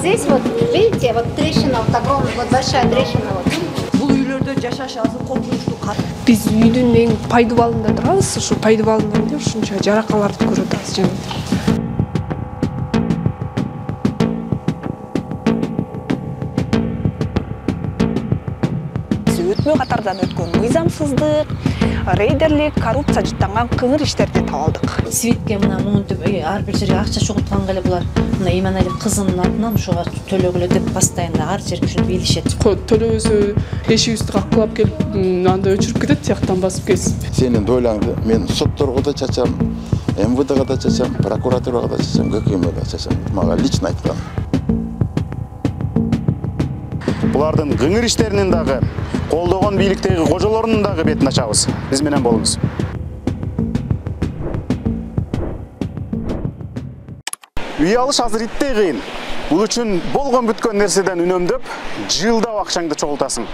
Здесь вот, видите, вот трещина, вот огромная, вот большая трещина. Бул үйлөрдө жашаш азыр коркунучтуу кат. Биз үйдүн эң пайдубалында турабыз. Ушу пайдубалынан эле ушунча жаракаларды көрүп атабыз жана. Өтмө катардан өткөн мыйзамсыздык, рейдерлик, коррупция жыттанган кыңыр иштерди табалдык. Свитке мына монтип ар бир жерге акча чогултканга эле булар мына Иманали кызынын атынан ушуга төлөгүлө деп постоянно ар жерге ушинтип бийлишет. Төлөөбүзү эшигибизди какылап келип, анда өчүрүп кетет, тияктан басып кесип. Сенин дойлаңды мен сотторго да чачам, МВДга да чачам, прокуратурага да чачам, ГКМге да чачам. Мага лично айткан. Булардын кыңыр иштеринин дагы колдогон бийликтеги кожолорунун дагы бетин ачабыз. Биз менен болуңуз. Үй алыш азыр иттей кыйын. Бул үчүн болгон бүткөн нерседен үнөмдөп, жылдап акчаңды чогултасың.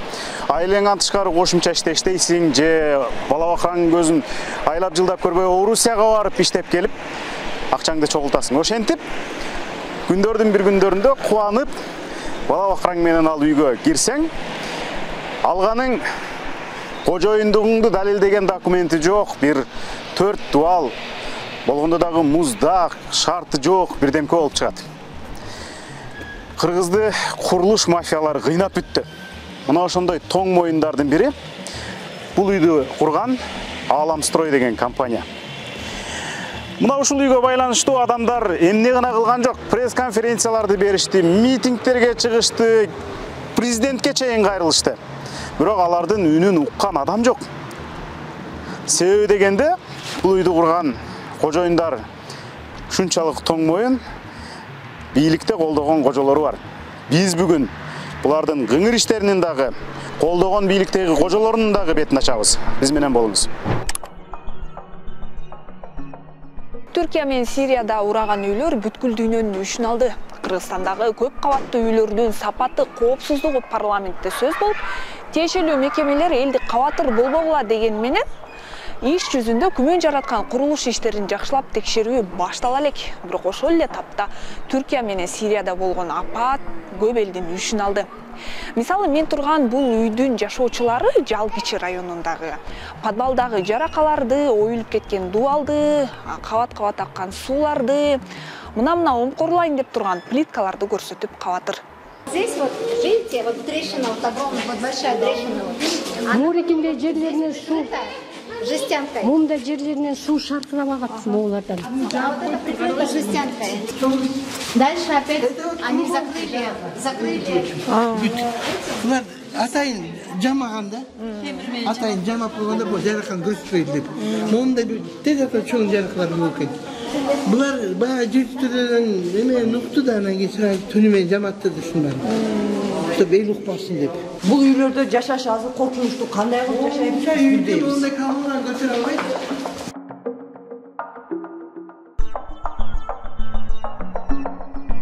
Айлаңан тышкары кошумча иштейсиң, же бала бакыраңдын көзүн айлап жылдап көрбөй Орусияга барып иштеп келип, акчаңды чогултасың. Ошентип, күндөрдүн бир күндөрүндө кубанып, бала бакыраң менен ал үйгө кирсең, алганың кожоюндугуңду далилдеген документи жок, бир 4 дуал, болгондо дагы муздак, шарты жок, бирдемке болуп чыгат. Кыргызды курулуш мафиялары кыйнап бүттү. Мына ошондой тоң моюндардын бири бул үйдү курган Аламстрой деген компания. Мына ушул үйгө байланыштуу адамдар эмне гана кылган жок, пресс-конференцияларды беришти, митингтерге чыгышты, президентке чейин кайрылышты. Бирок алардын үнүн уккан адам жок. Себеби дегенде, бул үйдү курган кожоюндар шунчалык тоң моюн, бийликте колдогон кожолору бар. Биз бүгүн булардын кыңыр иштеринин дагы, колдогон бийликтеги кожолорунун дагы бетин ачабыз. Биз менен болуңуз. Түркия менен Сирияда ураган үйлөр бүткүл дүйнөнүн үшүн алды. Кыргызстандагы көп кабаттуу үйлөрдүн сапаты, коопсуздугу парламентте сөз болуп, тиешелүү мекемелер элди кабатыр болбогула деген менен иш жүзүндө күмөн жараткан курулуш иштерин жакшылап текшерүү баштала элек. Бирок ошол эле тапта Түркия менен Сирияда болгон апат көп элдин үшүн алды. Мисалы, мен турган бул үйдүн жашоочулары Жалгичи районундагы подвалдагы жаракаларды, оюлуп кеткен дуалды, кабат-кабат аккан сууларды, мына омкорлайын деп турган плиткаларды көрсөтүп кабатыр. Здесь вот, видите, вот трещина, вот огромная, вот большая трещина. Морекинде жерлеринен суу, жестянкой. мумда жерлеринен суу шаркырап агат моолардан. А вот это прикрыто жестянкой. Дальше опять они закрыли. Булар атайын жамаганда, атайын жамап койгондо бул жаракан көрсөтпөйт деп. Момунда бир тезакта чоң жараклар болуп кетти. Булар баа жертөлөрдөн эме нукту да анан кийин түнүмен жаматтырды ушундан. Чтоб эл укпасын деп. Бул үйлөрдө жашаш азыр коркунучтуу, кандай кылып жашайбыз билбейбиз. Мындай калган көтөрө албайт.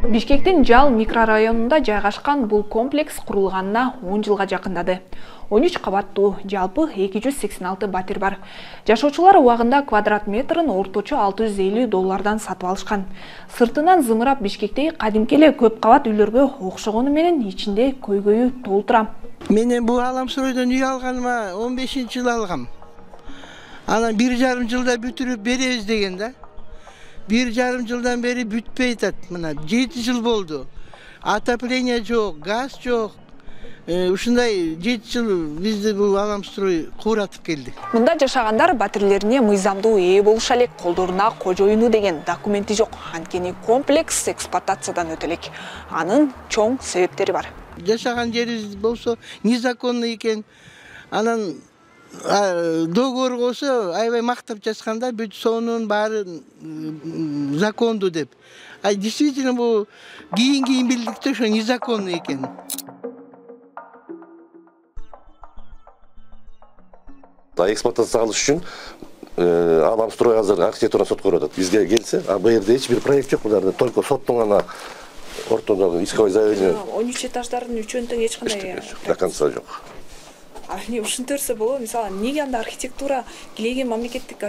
Бишкектин Жал микрорайонунда жайгашкан бул комплекс курулганына 10 жылга жакындады. 13 кабаттуу, жалпы 286 батир бар. Жашоочулар убагында квадрат метрин орточо $650 сатып алышкан. Сыртынан зымырап Бишкектеги кадимки эле көп кабат үйлөргө окшогону менен ичинде көйгөйү толтура. Менен бул Аламстройдон үй алганыма 15-жыл алгам. Анан 1,5 жылда бүтүрүп беребиз деген да. 1,5 жылдан бери бүтпөй атат. Мына 7 жыл болду. Отопление жок, газ жок. Ушундай 7 жыл бизди бул Аламстрой кууратып келди. Мында жашагандар батирлерине мыйзамдуу ээ болуша элек, колдоруна кожоюну деген документи жок. Анткени комплекс эксплуатациядан өтө элек. Анын чоң себептери бар. Жашаган жерибиз болсо незаконный экен. Анан договор болсо аябай мактап жазганда бүт сонун баары закондуу деп. Действительно бул кийин билдикте ошо незаконный экен. Эксплуатация алыш үчүн Аламстрой азыр архитектура сот көрүп атат. Бизге келсе, бу жерде эч бир проект жок, буларда только соттун гана ортодогу исковой заявление. 13 этаждардын үчөөнү тең эч кандай до конца жок. Аны ушинтерсе болот. Мисалы, неге анда архитектура килеген мамлекеттик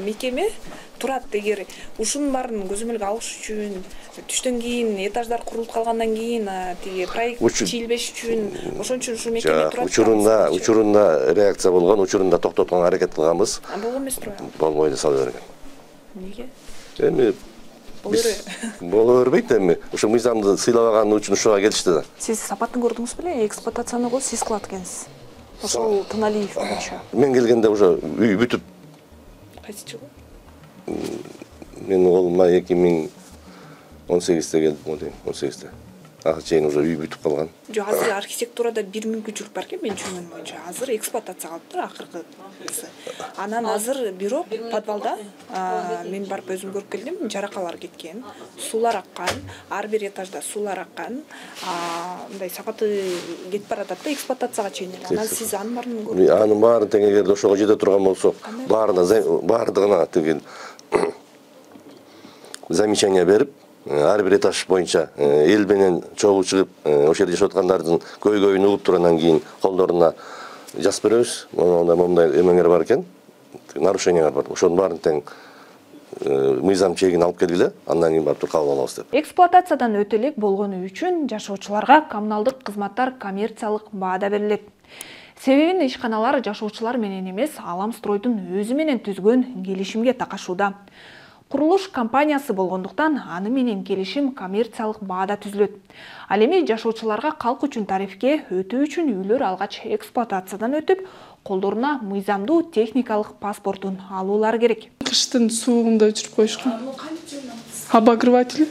мекеме турат эгер ушунун баарын көзөмөлгө алыш үчүн түштөн кийин этаждар курулуп калгандан кийин тиги проект чийилбеш үчүн ошон үчүн ушу мекеме турат. Учурунда реакция болгон, учурунда токтотконго аракет кылганбыз. Болгон эмес турат. Болбойт сала берген. Неге? Эми боло бербейт эми. Ошо мыйзамды сыйлабаган үчүн ушуга келишти да. Сиз сапатын көрдүңүз беле? Эксплуатацияны сиз кылат экенсиз. Ошол Тыналиев боюнча. Мен келгенде уже үй бүтүп. Кайсы жылы? Мен колума 2018-те келдим, дейм, 18-те. Акыр чейин уже үй бүтүп калган. Жок, азыр архитектурада бир мүмкүнчүлүк бар экен, мен түшүнгөнүм боюнча. Азыр эксплуатация кылыптыр акыркы. Анан азыр бирок подвалда мен барып өзүм көрүп келдим, жаракалар кеткен, суулар аккан, ар бир этажда суулар аккан, мындай сапаты кетип баратат да эксплуатацияга чейин. Анан сиз анын баарын көрдүңүз. Анын баарын тең эгерде ошого жете турган болсо, баардыгына деген замечание берип, ар бир этаж боюнча эл менен чогуу чыгып, ошол жерде жашап аткандардын көйгөйүн угуп турандан кийин колдоруна жазып беребиз. Мондай эмеңер бар экен, нарушениялар бар. Ошонун баарын тең мыйзам чегин алып келгиле, андан кийин барып кабыл алабыз деп. Эксплуатациядан өтө элек болгону үчүн жашоочуларга коммуналдык кызматтар коммерциялык баада берилет. Себебин ишканалар жашоочулар менен эмес, Аламстройдун өзү менен түзгөн келишимге такашууда. Курулуш компаниясы болгондуктан аны менен келишим коммерциялык баада түзүлөт. Ал эми жашоочуларга калк үчүн тарифке өтүү үчүн үйлөр алгач эксплуатациядан өтүп, колдоруна мыйзамдуу техникалык паспортун алуулары керек. Кыштын суугунда өчүрүп коюшкан. Обогреватель.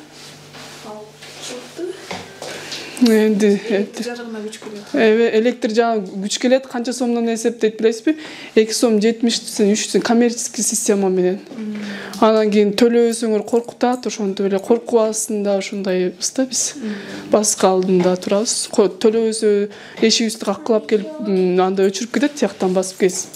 Электр жагы күч келет, канча сомдон эсептейт билесизби? 2 сом 70 3 коммерческий система менен. Анан кийин төлөбөсөңөр коркутат, ошондо эле коркуп аласында ошондойбуз да биз. Баска алдында турабыз. Төлөбөсө эшигибизди каккылап келип, анда өчүрүп кетет, тияктан басып кетип.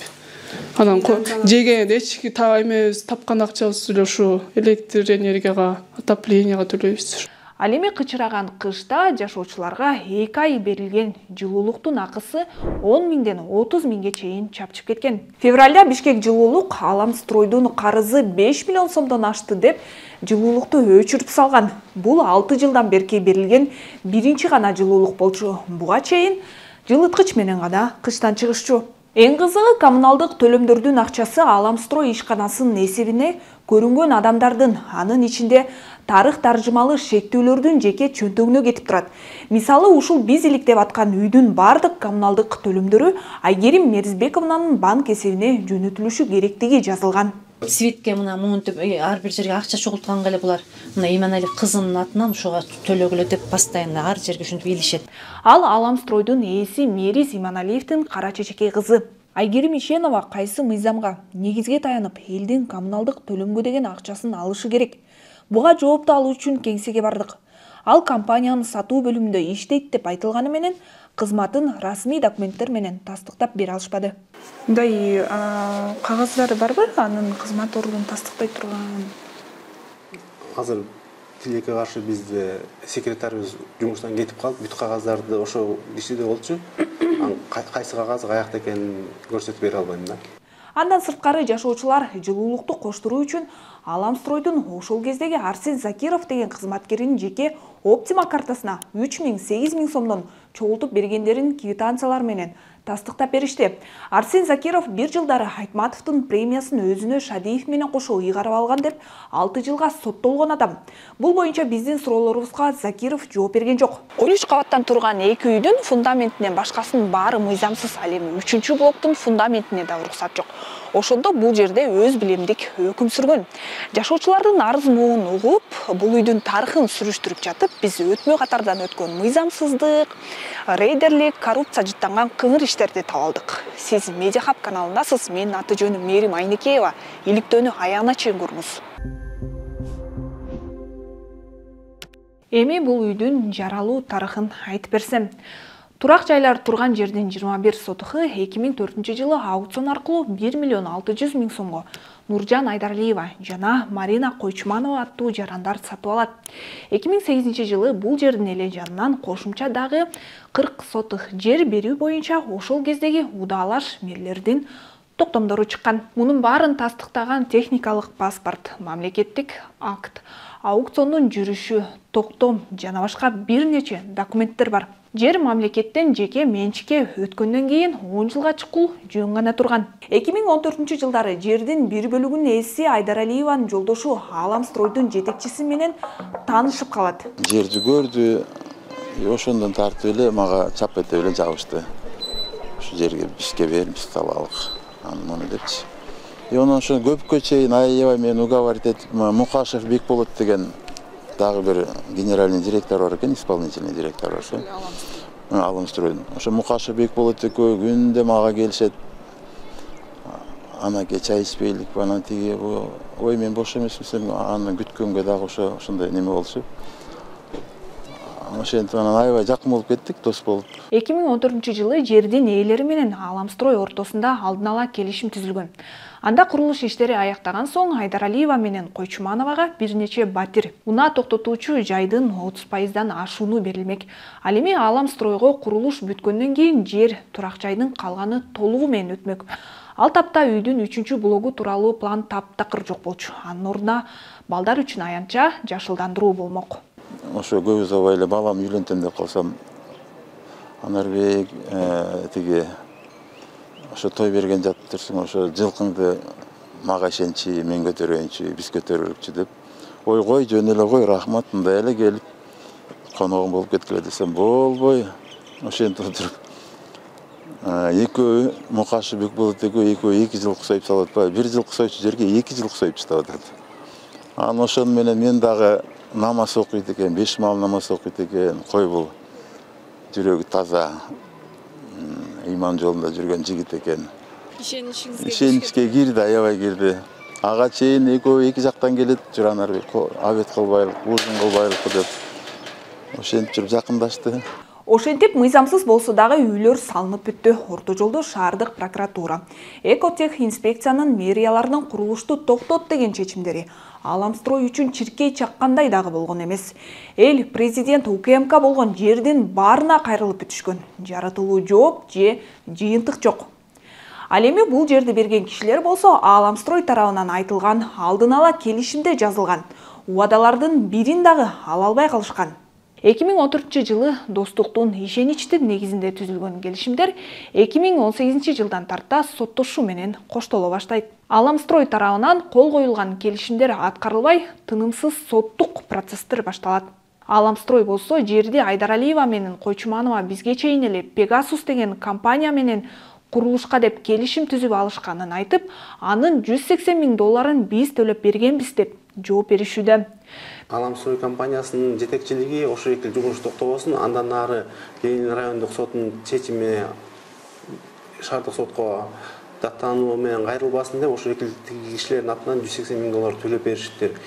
Анан жеген эчки эмебиз тапкан акчабыз эле ушу электр энергияга, отопленияга төлөйбүз. Ал эми кычыраган кышта жашоочуларга 2 ай берилген жылуулуктун акысы 10 миңден 30 миңге чейин чапчып кеткен. Февралда Бишкек жылуулук Аламстройдун карызы 5 миллион сомдон ашты деп жылуулукту өчүрүп салган. Бул 6 жылдан берки берилген биринчи гана жылуулук болчу. Буга чейин жылыткыч менен гана кыштан чыгышчу. Эң кызыгы коммуналдык төлөмдөрдүн акчасы Аламстрой ишканасынын эсебине көрүнгөн адамдардын, анын ичинде тарых таржымалы шектүүлөрдүн жеке чөнтөгүнө кетип турат. Мисалы, ушул биз иликтеп аткан үйдүн бардык коммуналдык төлөмдөрү Айгерим Мерзбековнанын банк эсебине жөнөтүлүшү керектиги жазылган. Светке мына муунтуп ар бир жерге акча чогултканга эле булар мына Иманалиев кызынын атынан ушуга төлөгүлө деп постоянно ар жерге ушинтип илишет. Ал Аламстройдун ээси Мериз Иманалиевдин кара чечекей кызы. Айгерим Ишенова кайсы мыйзамга, негизге таянып, элдин коммуналдык төлөмгө деген акчасын алышы керек? Буга жоопту алуу үчүн кеңсеге бардык. Ал компаниянын сатуу бөлүмүндө иштейт деп айтылганы менен кызматын расмий документтер менен тастыктап бере алышпады. Мындай кагаздары барбы? Анын кызмат ордун тастыктай турган. Азыр тилекке каршы бизде секретарыбыз жумуштан кетип калып, бүт кагаздарды ошо кишиде болчу. Кайсы кагаз каякта экенин көрсөтүп бере албайм да. Андан сырткары жашоочулар жылуулукту коштуруу үчүн Аламстройдун ошол кездеги Арсен Закиров деген кызматкеринин жеке Оптима картасына 3 миң 8 миң сомдон чогултуп бергендерин квитанциялар менен тастыктап беришти. Арсен Закиров бир жылдары Айтматовдун премиясын өзүнө Шадиев менен кошо ыйгарып алган деп 6 жылга соттолгон адам. Бул боюнча биздин суроолорубузга Закиров жооп берген жок. 13 кабаттан турган 2 үйдүн фундаментинен башкасынын баары мыйзамсыз, ал эми 3-чү блоктун фундаментине да уруксат жок. Ошондо бул жерде өз билемдик өкүм сүргөн. Жашоочулардын арыз муун угуп, бул үйдүн тарыхын сүрүштүрүп жатып, биз өтмө катардан өткөн мыйзамсыздык, рейдерлик, коррупция жыттанган кыңыр иштерди таап алдык. Сиз Медиа Хаб каналындасыз. Менин аты жөнүм Мерим Айнекеева. Иликтөөнү аягына чейин көрүңүз. Эми бул үйдүн жаралуу тарыхын айтып берсем. Турак жайлар турган жердин 21 сотуху 2004-жылы аукцион аркылуу 1 миллион 600 000 сомго Нуржан Айдарлиева жана Марина Койчманова аттуу жарандар сатып алат. 2008-жылы бул жердин эле жанынан кошумча дагы 40 сотух жер берүү боюнча ошол кездеги удаалаш мерлердин токтомдору чыккан. Мунун баарын тастыктаган техникалык паспорт, мамлекеттик акт, аукциондун жүрүшү, токтом жана башка бир нече документтер бар. Жер мамлекеттен жеке менчикке өткөндөн кийин 10 жылга чыккул жөн гана турган. 2014-жылдары жердин бир бөлүгүнүн ээси Айдаралиеванын жолдошу Аламстройдун жетекчиси менен таанышып калат. Жерди көрдү, ошондон тартып эле мага чап этип эле жабышты. Ушу жерге бизге бер, биз алалык. Анын депчи. Онун ошо көпкө чейин аябай мен уговаривать этип, Мукашев Бекболот деген дагы бир генеральный директор бар экен, исполнительный директор бар ошо. Аламстройдун. Ошо Мукашев Бекболот экөө күндө мага келишет. Анаке чай ичпейлик, анан тиги, ой мен бош эмесмин, аны күткөнгө дагы ошондой неме болчу. Ошентип анан аябай жакын болуп кеттик, дос болуп. 2014-жылы жердин ээлери менен Аламстрой ортосунда алдын ала келишим түзүлгөн. Анда курулуш иштери аяктаган соң Айдаралиева менен Койчмановага бир нече батир унаа токтотуучу жайдын 30%дан ашууну берилмек. Ал эми Аламстройго курулуш бүткөндөн кийин жер турак жайдын калганы толугу менен өтмөк. Ал тапта үйдүн 3-чү блогу тууралуу план таптакыр жок болчу. Анын ордуна балдар үчүн аянтча жашылдандыруу болмок. Ошо көп узабай эле балам үйлөнтөм деп калсам, Анарбек тиги ошо той берген жатырсың, ошо жылкыңды мага ишенчи, мен көтөрөйүнчү, биз көтөрөлүкчү деп. Ой кой, жөн эле кой, рахмат, мындай эле келип коногум болуп кеткиле десем, болбой. Ошентип отуруп экөө Мукашев Бекболот экөө 2 жылкы союп салып атпайбы, 1 жылкы союучу жерге 2 жылкы союп чыгып атат. Анан ошону менен мен дагы намаз окуйт экен, 5 маал намаз окуйт экен, кой бул жүрөгү таза, иман жолунда жүргөн жигит экен. Ишеничке кирди, аябай кирди. Ага чейин экөө эки жактан келет, жүр Анарбек, абет кылбайлык, ужун кылбайлык деп. Ошентип жүрүп жакындашты. Ошентип мыйзамсыз болсо дагы үйлөр салынып бүттү. Орто жолдо шаардык прокуратура, Экотех инспекциянын мэрияларынын курулушту токтот деген чечимдери Аламстрой үчүн чиркей чаккандай дагы болгон эмес. Эл президент УКМК болгон жердин баарына кайрылып бүтүшкөн. Жаратылуу жооп же жыйынтык жок. Ал эми бул жерди берген кишилер болсо Аламстрой тарабынан айтылган алдын ала келишимде жазылган убадалардын бирин дагы ала албай калышкан. 2014-жылы достуктун ишеничтин негизинде түзүлгөн келишимдер 2018-жылдан тарта соттошуу менен коштоло баштайт. Аламстрой тарабынан кол коюлган келишимдер аткарылбай, тынымсыз соттук процесстер башталат. Аламстрой болсо жерди Айдаралиева менен Койчманова бизге чейин эле Pegasus деген компания менен курулушка деп келишим түзүп алышканын айтып, анын $180 000 биз төлөп бергенбиз деп жооп беришүүдө. Аламстрой компаниясынын жетекчилиги ошо эки жумуш токтобосун, андан ары Ленин райондук сотунун чечими шаардык сотко даттануу менен кайрылбасын деп ошо эки кишилердин атынан $180 000 төлөп беришиптир.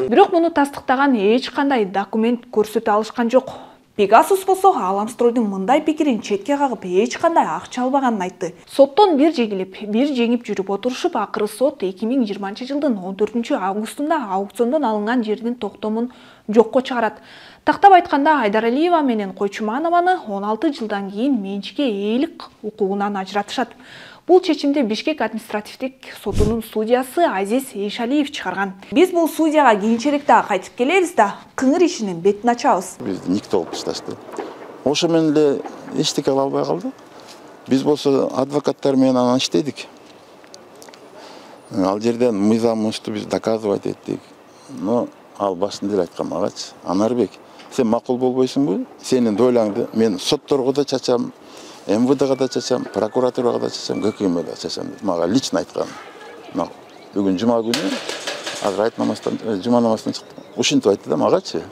Бирок муну тастыктаган эч кандай документ көрсөтө алышкан жок. Pegasus болсо Аламстройдун мындай пикирин четке кагып эч кандай акча албаганын айтты. Соттон бир жеңилип, бир жеңип жүрүп отурушуп, акыры сот 2020-жылдын 14-августунда аукциондон алынган жердин токтомун жокко чыгарат. Тактап айтканда Айдаралиева менен Койчманованы 16 жылдан кийин менчикке ээлик укугунан ажыратышат. Бул чечимди Бишкек административдик сотунун судьясы Азиз Эйшалиев чыгарган. Биз бул судьяга кийинчерээк дагы кайтып келебиз да, кыңыр ишинин бетин ачабыз. Бизди никто алып ташташты. Ошо менен эле эчтеке ала албай калдык. Биз болсо адвокаттар менен анан иштедик. Ал жерден мыйзамыбызды биз доказывать эттик. Но ал башында эле айткан магачы, Анарбек, сен макул болбойсуңбу? Сенин дойлаңды мен сотторго да чачам, МВДга да чачам, прокуратурага да чачам, ГКМге да чачам деп мага лично айткан. Бүгүн жума күнү азыр айт намаздан, жума намаздан чыкты. Ушинтип айтты да магачы.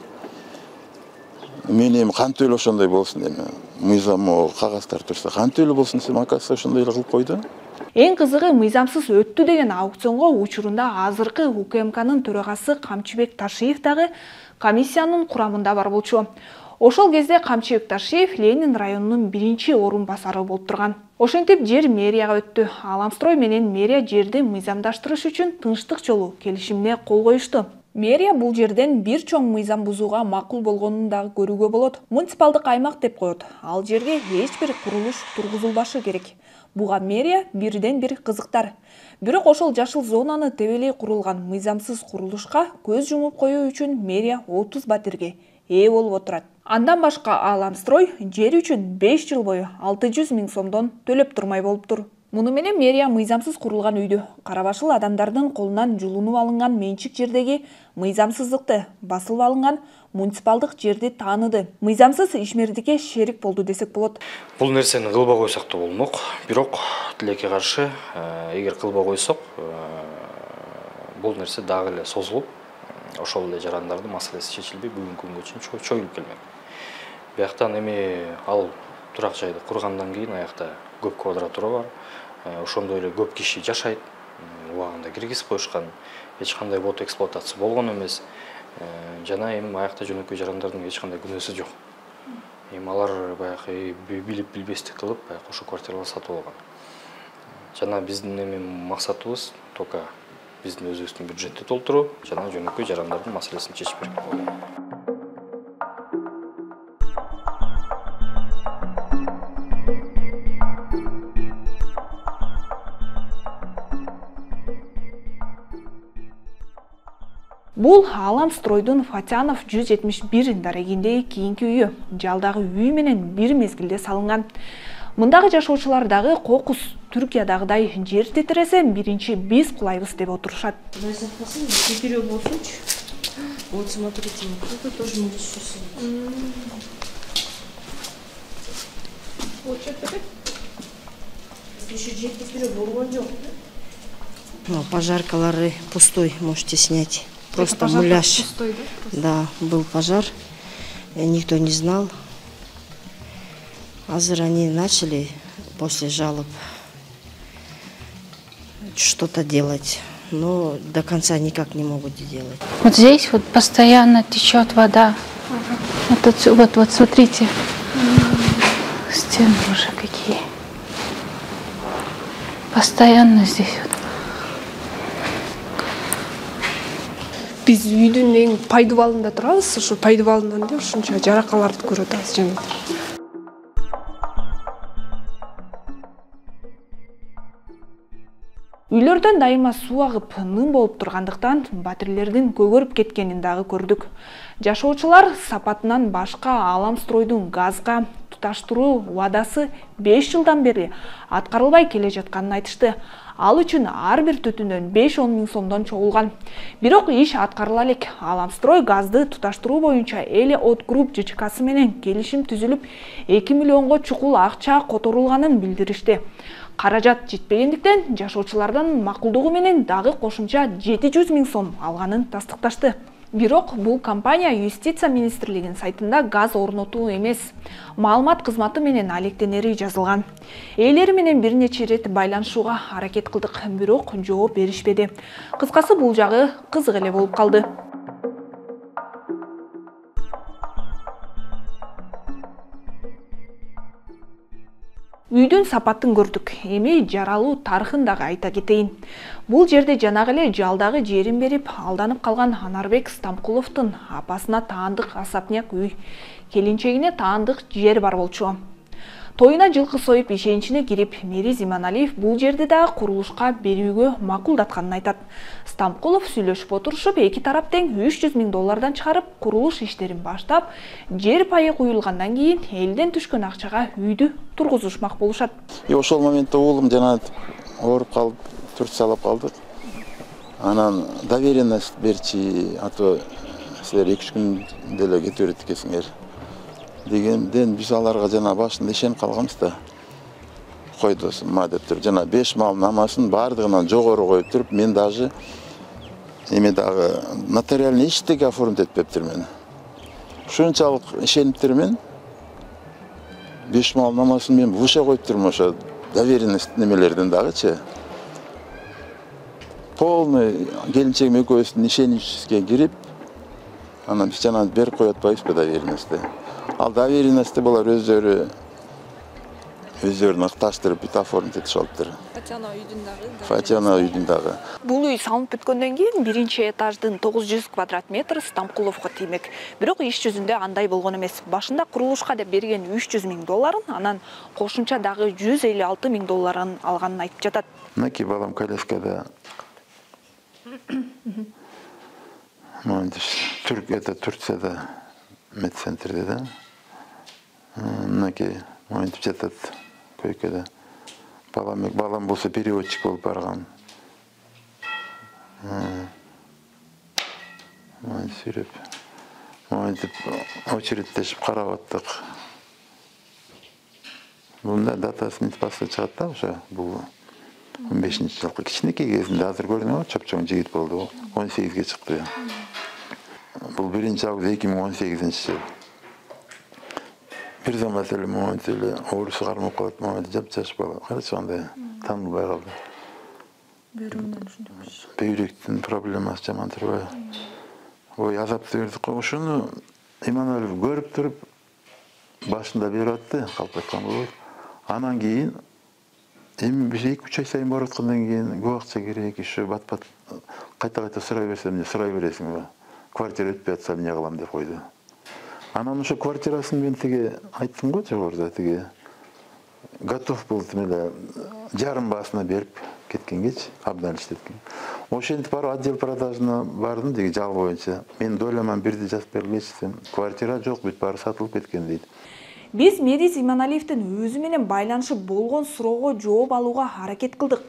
Мен эми кантип эле ошондой болсун эми. Мыйзам кагаздар турса, кантип эле болсун десем, акасы ошондой эле кылып койду. Эң кызыгы мыйзамсыз өттү деген аукционго учурунда азыркы УКМКнын төрагасы Камчыбек Ташиев дагы комиссиянын курамында бар болчу. Ошол кезде Камчы Бекташиев Ленин районунун 1-орун басары болуп турган. Ошентип жер мэрияга өттү. Аламстрой менен мэрия жерди мыйзамдаштырыш үчүн тынчтык жолу келишимине кол коюшту. Мэрия бул жерден бир чоң мыйзам бузууга макул болгонун дагы көрүүгө болот. Муниципалдык аймак деп коет. Ал жерге эч бир курулуш тургузулбашы керек. Буга мэрия бирден бир кызыктар. Бирок ошол жашыл зонаны тебелей курулган мыйзамсыз курулушка көз жумуп коюу үчүн мэрия 30 батирге ээ болуп отурат. Андан башка Аламстрой жер үчүн 5 жыл бою 600 000 сомдон төлөп турмай болуптур. Муну менен мэрия мыйзамсыз курулган үйдү, карабашыл адамдардын колунан жулунуп алынган менчик жердеги мыйзамсыздыкты, басылып алынган муниципалдык жерди тааныды. Мыйзамсыз ишмердикке шерик болду десек болот. Бул нерсени кылбай койсок да болмок. Бирок тилекке каршы, эгер кылбай койсок, бул нерсе дагы эле созулуп, ошол эле жарандардын маселеси чечилбей бүгүнкү күнгө чейин чоюлуп келмек. Бияктан эми ал турак жайды кургандан кийин аякта көп квадратура бар. Ошондой эле көп киши жашайт. Убагында киргизип коюшкан. Эч кандай бот эксплуатация болгон эмес. Жана эми аякта жөнөкөй жарандардын эч кандай күнөөсү жок. Эми алар баягы билип билбестик кылып кошо квартиралар сатып алган. Жана биздин эми максатыбыз только биздин өзүбүздүн бюджетти толтуруу жана жөнөкөй жарандардын маселесин чечип берүү. Бул Аламстройдун Фатянов 171 дарегиндеги кийинки үйү. Жалдагы үй менен бир мезгилде салынган. Мындагы жашоочулар дагы кокус Түркиядагыдай жер тетиресе биринчи биз кулайбыз деп отурушат. Теперь болсунчу. Вот смотрите, тут тоже может что-то. Вот что-то. Еще жер теперь болгон жок. Пожаркалары пустой, можете снять. Просто муляж. Пустой, да? Да, был пожар, никто не знал. Азыр они начали после жалоб что-то делать, но до конца никак не могут делать. Вот здесь вот постоянно течет вода. Вот смотрите, стены уже какие. Постоянно здесь вот. Биз үйдүн эң пайдубалында турабыз, ошо пайдубалынан да ушунча жаракаларды көрүп атабыз жана. Үйлөрдөн дайыма суу агып, ным болуп тургандыктан батирлердин көгөрүп кеткенин дагы көрдүк. Жашоочулар сапатынан башка Аламстройдун газга туташтыруу убадасы 5 жылдан бери аткарылбай келе жатканын айтышты. Ал үчүн ар бир түтүндөн 5-10 000 сомдон чогулган. Бирок иш аткарыла элек. Аламстрой газды туташтыруу боюнча Эле От Групп ЖЧКсы менен келишим түзүлүп, 2 миллионго чукул акча которулганын билдиришти. Каражат жетпегендиктен жашоочулардан макулдугу менен дагы кошумча 700 000 сом алганын тастыкташты. Бирок бул компания Юстиция министрлигинин сайтында газ орнотуу эмес, маалымат кызматы менен алектенери жазылган. Ээлери менен бир нече ирет байланышууга аракет кылдык, бирок жооп беришпеди. Кыскасы бул жагы кызык эле болуп калды. Үйдүн сапатын көрдүк. Эми жаралуу тарыхын дагы айта кетейин. Бул жерде жанагы эле жалдагы жерин берип, алданып калган Анарбек Стамкуловдун апасына таандык асапняк үй, келинчегине таандык жер бар болчу. Тоюна жылкы союп ишеничине кирип, Мери Зиманалиев бул жерди дагы курулушка берүүгө макулдатканын айтат. Стамкулов сүйлөшүп отурушуп, эки тарап тең 300 000 доллардан чыгарып, курулуш иштерин баштап, жер пайы куюлгандан кийин элден түшкөн акчага үйдү тургузушмак болушат. Ошол моментте уулум жана ооруп калып, Турциялап калдык. Анан доверенность берчи, а то силер 2-3 күн деле кетип берет экенсиңер дегенден биз аларга жана башында ишенип калганбыз да. Кой досум, ма деп туруп, жана 5 мал намасын бардыгынан жогору коюп туруп, мен даже эме дагы нотариальный эчтеке оформить этпептирмин. Ушунчалык ишениптирмин. 5 мал намасын мен буша коюп турмун, ошо доверенность немелерден дагычы. Полный келинчегим экөөбүздүн ишеничибизге кирип, анан биз жана берип коюп атпайбызбы доверенностьти. Ал доверенности булар өздөрүн акташтырып бүт оформить этип алыптыр. Фатиана үйдүн дагы. Бул үй салынып бүткөндөн кийин биринчи этаждын 900 квадрат метр Стамкуловго тиймек. Бирок иш жүзүндө андай болгон эмес. Башында курулушка деп берген $300 000, анан кошумча дагы $156 000 алганын айтып жатат. Мынакей балам коляскада. Это Турцияда медцентрде да. Мынакей монтип жатат койкада. Балам болсо переводчик болуп барган. Монтип очередтешип карап аттык. Бунда датасын басып чыгат да, ошо бул 15-жылкы кичинекей кезинде азыр көрүнөт, чоп-чоң жигит болду. 18ге чыкты. Бул 1-август 2018-жыл. Bir zaman mesela oğlusu karmak kalıp Muhammed Capçaş bala. Karısı anda tanılmaya kaldı. Büyürükten problem açacağım antırmaya. O yazıp verdik. Şunu İmanoğlu görüp durup başında bir attı. Kalpakkan olur. Anan giyin bir şey 3 ay sayın baratkandan giyin göğakça gerek şu bat kayta sıra versem de sıra veresin. Kvartira ötpey atsam ne kılam diye koydu. Анан ошо квартирасын мен тиги айттым го жогоруда тиги готов болду эле жарым баасына берип кеткенгечи абдан иштеткен. Ошентип барып отдел продажына бардым деги жал боюнча. Мен дойломан бирди жазып бергилечи десем, квартира жок, бүт баары сатылып кеткен дейт. Биз Мериз Иманалиевдин өзү менен байланышып болгон суроого жооп алууга аракет кылдык.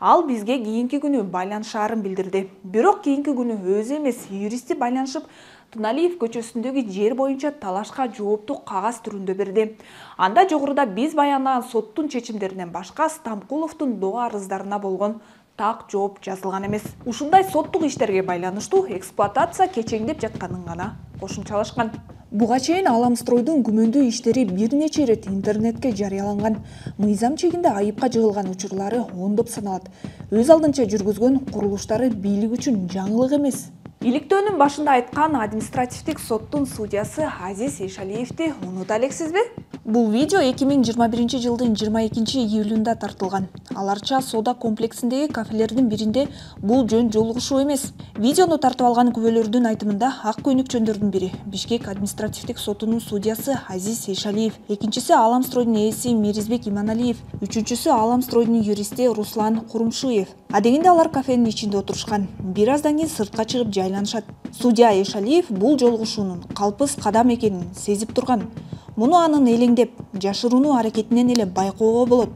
Ал бизге кийинки күнү байланышаарын билдирди. Бирок кийинки күнү өзү эмес, юристи байланышып Туналиев көчөсүндөгү жер боюнча талашка жоопту кагаз түрүндө берди. Анда жогоруда биз баяндаган соттун чечимдеринен башка Стамкуловдун доо арыздарына болгон так жооп жазылган эмес. Ушундай соттук иштерге байланыштуу эксплуатация кечеңдеп жатканын гана кошумчалашкан. Буга чейин Аламстройдун күмөндүү иштери бир нече ирет интернетке жарыяланган. Мыйзам чегинде айыпка жыгылган учурлары ондоп саналат. Өз алдынча жүргүзгөн курулуштары бийлик үчүн жаңылык эмес. Иликтөөнүн башында айткан административдик соттун судьясы Азиз Эшалиевди унута элексизби? Бул видео 2021 жылдын 22 июлунда тартылган. Аларча соода комплексиндеги кафелердин биринде бул жөн жолугушуу эмес. Видеону тартып алган күбөлөрдүн айтымында ак көйнөкчөндөрдүн бири Бишкек административдик сотунун судьясы Азиз Эшалиев, экинчиси Аламстройдун ээси Меризбек Иманалиев, үчүнчүсү Аламстройдун юристи Руслан Курумшуев. Адегенде алар кафенин ичинде отурушкан. Бир аздан кийин сыртка чыгып жайланышат. Судья Эшалиев бул жолугушуунун калпыз кадам экенин сезип турган. Муну анын элеңдеп, жашыруунуу аракетинен эле байкоого болот.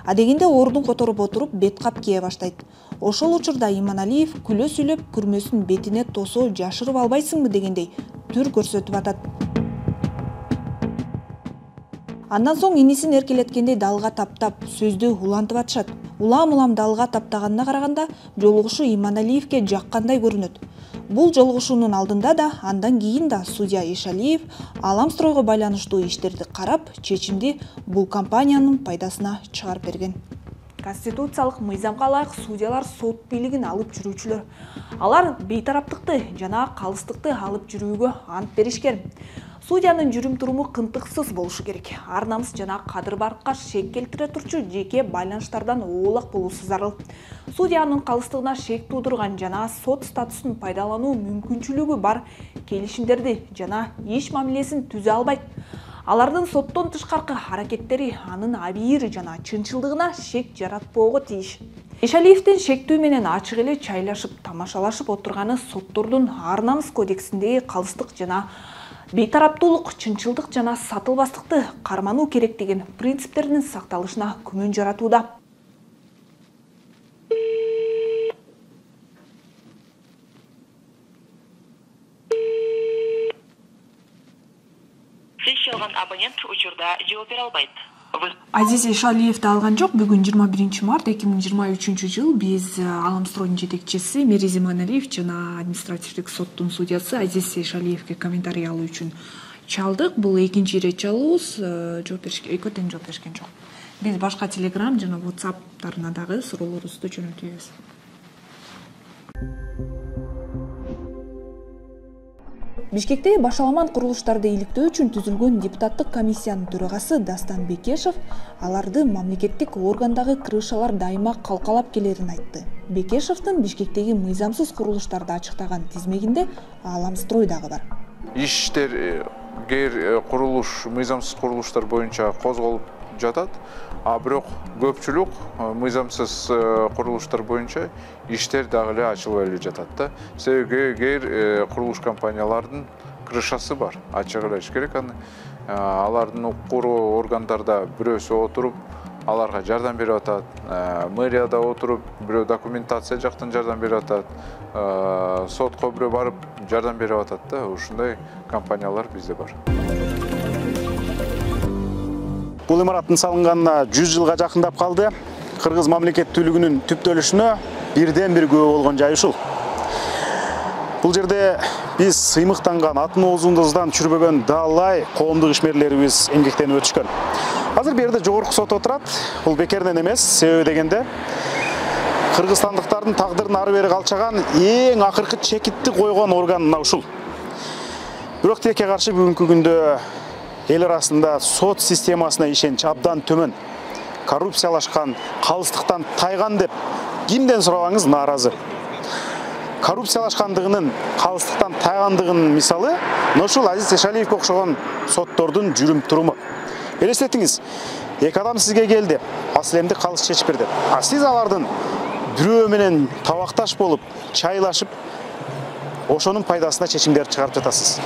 Адегенде ордун которуп отуруп бет кап кие баштайт. Ошол учурда Иманалиев күлө сүйлөп күрмөсүн бетине тосо жашырып албайсыңбы дегендей түр көрсөтүп атат. Андан соң инисин эркелеткендей далга таптап, сөздү улантып атышат. Улам далга таптаганына караганда жолугушуу Иманалиевке жаккандай көрүнөт. Бул жолугушуунун алдында да, андан кийин да судья Эшалиев Аламстройго байланыштуу иштерди карап, чечимди бул компаниянын пайдасына чыгарып берген. Конституциялык мыйзамга ылайык судьялар сот бийлигин алып жүрүүчүлөр. Алар бейтараптыкты жана калыстыкты алып жүрүүгө ант беришкен. Судьянын жүрүм-туруму кынтыксыз болушу керек. Ар намыс жана кадыр-баркка шек келтире турчу жеке байланыштардан оолак болуусу зарыл. Судьянын калыстыгына шек туудурган жана сот статусун пайдалануу мүмкүнчүлүгү бар келишимдерди жана иш мамилесин түзө албайт. Алардын соттон тышкаркы аракеттери анын абийир жана чынчылдыгына шек жаратпоого тийиш. Эшалиевдин шектүү менен ачык эле чайлашып, тамашалашып отурганы соттордун ар намыс кодексиндеги калыстык жана бейтараптуулук, чынчылдык жана сатылбастыкты кармануу керек деген принциптердин сакталышына күмөн жаратууда. Абонент учурда жооп бере албайт. Азиз Эшалиевди алган жок. Бүгүн 21 март 2023 жыл биз Аламстройдун жетекчиси Мериз Иманалиев жана административдик соттун судьясы Азиз Эшалиевге комментарий алуу үчүн чалдык. Бул экинчи ирет чалуубуз. Жооп беришкен, экөө тең жооп беришкен жок. Биз башка Telegram жана WhatsApp-тарына дагы суроолорубузду жөнөтөбүз. Бишкекте башаламан курулуштарды иликтөө үчүн түзүлгөн депутаттык комиссиянын төрагасы Дастан Бекешев аларды мамлекеттик органдагы крышалар дайыма калкалап келерин айтты. Бекешевдин Бишкектеги мыйзамсыз курулуштарды ачыктаган тизмегинде Ааламстрой дагы бар. Иштер курулуш, мыйзамсыз курулуштар боюнча козголуп жатат, а бирок көпчүлүк мыйзамсыз курулуштар боюнча иштер дагы эле ачылбай эле жатат да. Себеби кээ курулуш компаниялардын крышасы бар, ачык эле керек. Алардын укугу органдарда бирөөсү отуруп, аларга жардам берип атат. Мэрияда отуруп, бирөө документация жактан жардам берип атат. Сотко бирөө барып жардам берип атат да. Ушундай компаниялар бизде бар. Бул имараттын салынганына 100 жылга жакындап калды. Кыргыз мамлекеттүүлүгүнүн түптөлүшүнө бирден бир күбө болгон жай ушул. Бул жерде биз сыймыктанган атын оозундуздан чүрбөгөн далай коомдук ишмерлерибиз эмгектенип өтүшкөн. Азыр бу жерде жогорку сот отурат. Бул бекерден эмес, себеби дегенде кыргызстандыктардын тагдырын ары бери калчаган эң акыркы чекитти койгон орган мына ушул. Бирок тилекке каршы бүгүнкү күндө эл арасында сот системасына ишенич абдан төмөн, коррупциялашкан, калыстыктан тайган деп кимден сурабаңыз нааразы. Коррупциялашкандыгынын, калыстыктан тайгандыгынын мисалы ушул Азиз Эшалиевге окшогон соттордун жүрүм туруму. Элестетиңиз, эки адам сизге келди, асыл калыс чечип берди. А сиз алардын бирөө менен табакташ болуп, чайлашып, ошонун пайдасына чечимдерди чыгарып жатасыз.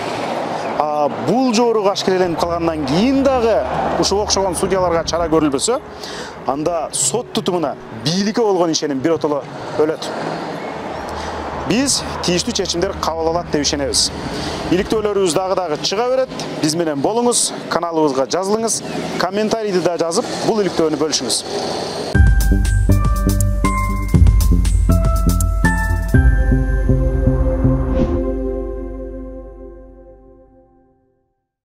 Бул жору ашкереленип калгандан кийин дагы ушуга окшогон судьяларга чара көрүлбөсө, анда сот тутумуна, бийликке болгон ишеним биротоло өлөт. Биз тийиштүү чечимдер кабыл алат деп ишенебиз. Иликтөөлөрүбүз дагы чыга берет. Биз менен болуңуз, каналыбызга жазылыңыз, комментарийди да жазып, бул иликтөөнү бөлүшүңүз.